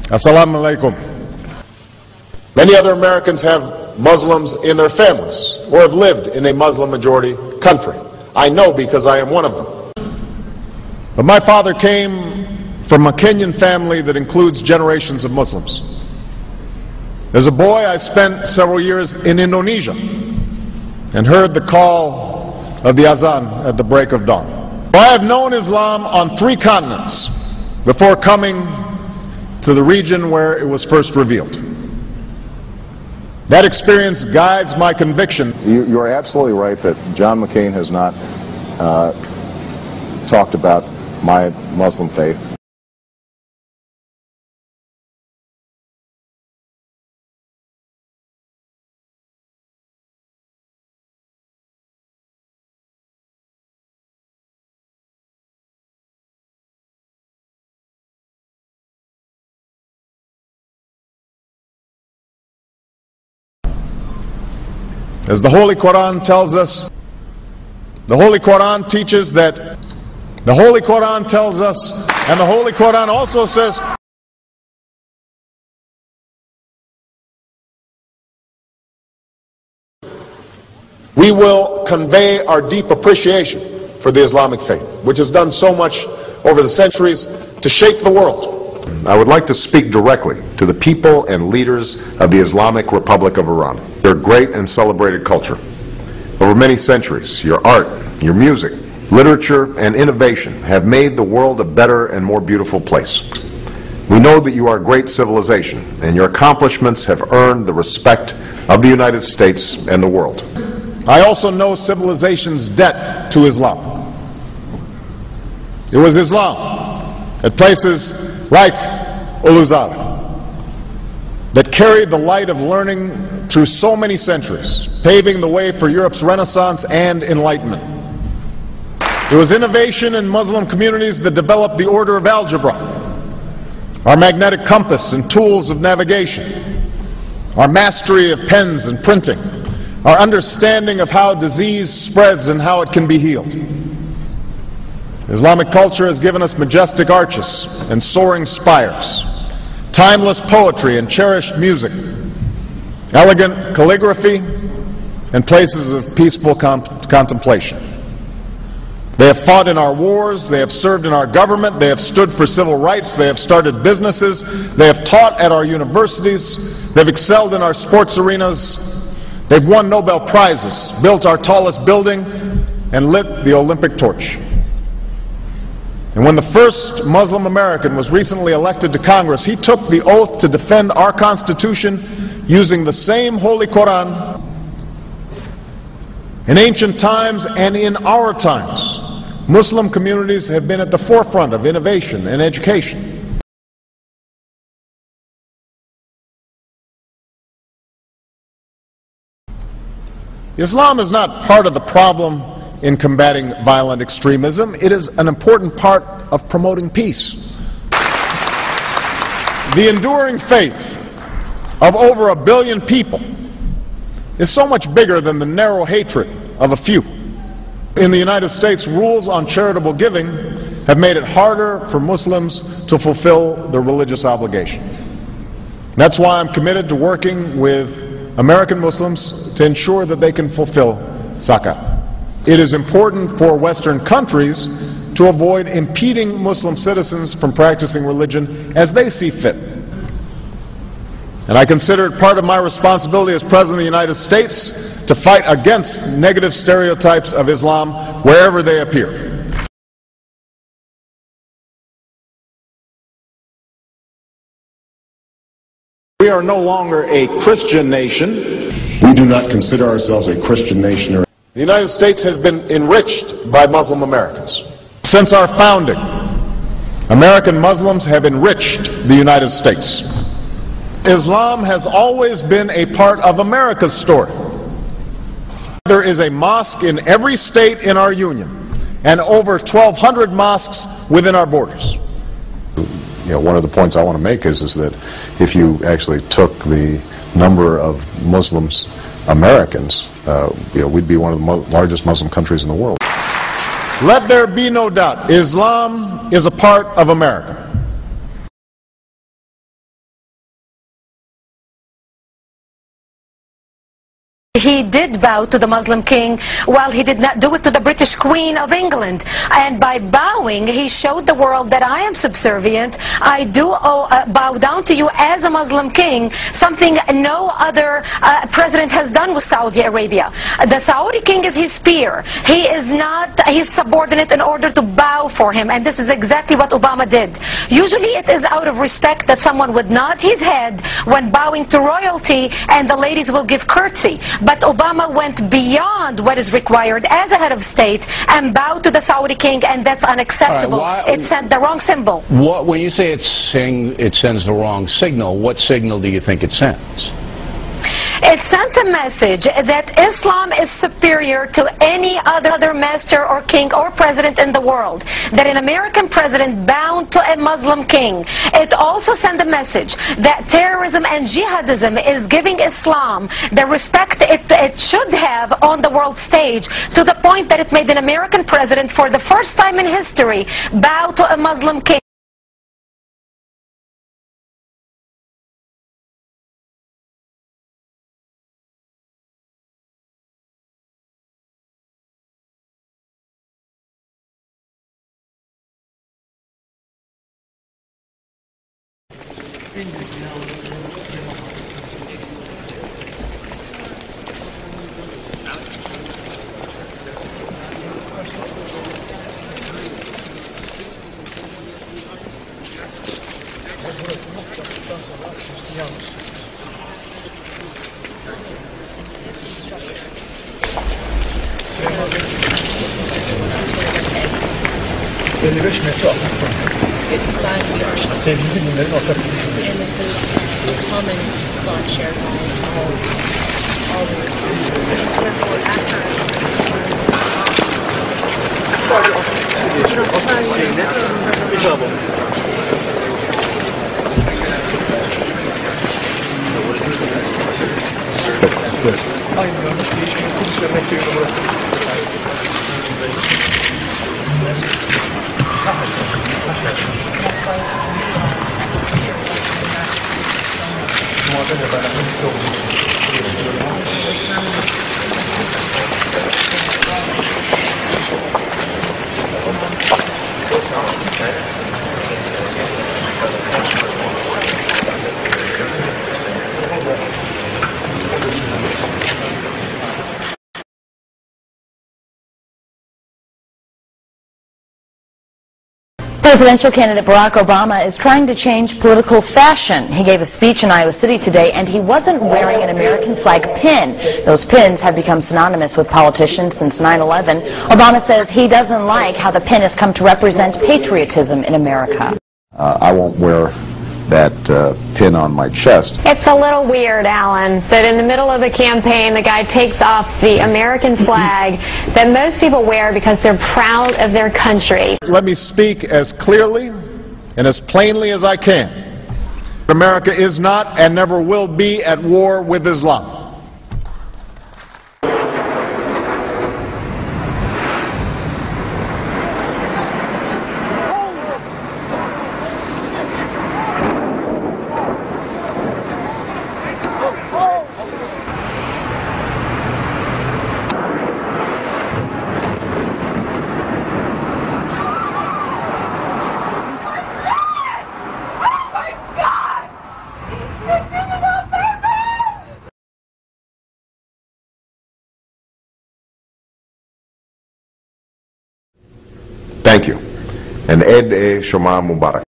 Assalamu alaikum. Many other Americans have Muslims in their families or have lived in a Muslim-majority country. I know because I am one of them. But my father came from a Kenyan family that includes generations of Muslims. As a boy, I spent several years in Indonesia and heard the call of the azan at the break of dawn. I have known Islam on 3 continents before coming to the region where it was first revealed. That experience guides my conviction. You're absolutely right that John McCain has not talked about my Muslim faith. As the Holy Quran tells us, the Holy Quran teaches that, the Holy Quran tells us, and the Holy Quran also says, we will convey our deep appreciation for the Islamic faith, which has done so much over the centuries to shape the world. I would like to speak directly to the people and leaders of the Islamic Republic of Iran. Their great and celebrated culture. Over many centuries, your art, your music, literature, and innovation have made the world a better and more beautiful place. We know that you are a great civilization, and your accomplishments have earned the respect of the United States and the world. I also know civilization's debt to Islam. It was Islam at places like Uluzara that carried the light of learning through so many centuries, paving the way for Europe's Renaissance and Enlightenment. It was innovation in Muslim communities that developed the order of algebra, our magnetic compass and tools of navigation, our mastery of pens and printing, our understanding of how disease spreads and how it can be healed. Islamic culture has given us majestic arches and soaring spires, timeless poetry and cherished music, elegant calligraphy, and places of peaceful contemplation. They have fought in our wars, they have served in our government, they have stood for civil rights, they have started businesses, they have taught at our universities, they've excelled in our sports arenas, they've won Nobel Prizes, built our tallest building, and lit the Olympic torch. And when the first Muslim American was recently elected to Congress, he took the oath to defend our Constitution using the same Holy Quran. In ancient times and in our times, Muslim communities have been at the forefront of innovation and education. Islam is not part of the problem in combating violent extremism. It is an important part of promoting peace. The enduring faith of over 1 billion people is so much bigger than the narrow hatred of a few. In the United States, rules on charitable giving have made it harder for Muslims to fulfill their religious obligation. That's why I'm committed to working with American Muslims to ensure that they can fulfill zakat. It is important for Western countries to avoid impeding Muslim citizens from practicing religion as they see fit. And I consider it part of my responsibility as President of the United States to fight against negative stereotypes of Islam wherever they appear. We are no longer a Christian nation. We do not consider ourselves a Christian nation. The United States has been enriched by Muslim Americans. Since our founding, American Muslims have enriched the United States. Islam has always been a part of America's story. There is a mosque in every state in our union, and over 1,200 mosques within our borders. One of the points I want to make is that if you actually took the number of Muslims Americans, we'd be one of the largest Muslim countries in the world. Let there be no doubt, Islam is a part of America. He did bow to the Muslim king, while he did not do it to the British Queen of England. And by bowing, he showed the world that I am subservient. I do bow down to you as a Muslim king, something no other president has done with Saudi Arabia. The Saudi king is his peer. He is not his subordinate in order to bow for him. And this is exactly what Obama did. Usually it is out of respect that someone would nod his head when bowing to royalty, and the ladies will give curtsy. But Obama went beyond what is required as a head of state and bowed to the Saudi king, and that's unacceptable. It sent the wrong symbol. When you say it sends the wrong signal, what signal do you think it sends? It sent a message that Islam is superior to any other master or king or president in the world, that an American president bowed to a Muslim king. It also sent a message that terrorism and jihadism is giving Islam the respect it should have on the world stage, to the point that it made an American president, for the first time in history, bow to a Muslim king. And this is a common thought shared by all Presidential candidate Barack Obama is trying to change political fashion. He gave a speech in Iowa City today, and he wasn't wearing an American flag pin. Those pins have become synonymous with politicians since 9/11. Obama says he doesn't like how the pin has come to represent patriotism in America. I won't wear that pin on my chest. It's a little weird, Alan, that in the middle of the campaign the guy takes off the American flag that most people wear because they're proud of their country. Let me speak as clearly and as plainly as I can. America is not and never will be at war with Islam. Thank you. And Eid Shoma Mubarak.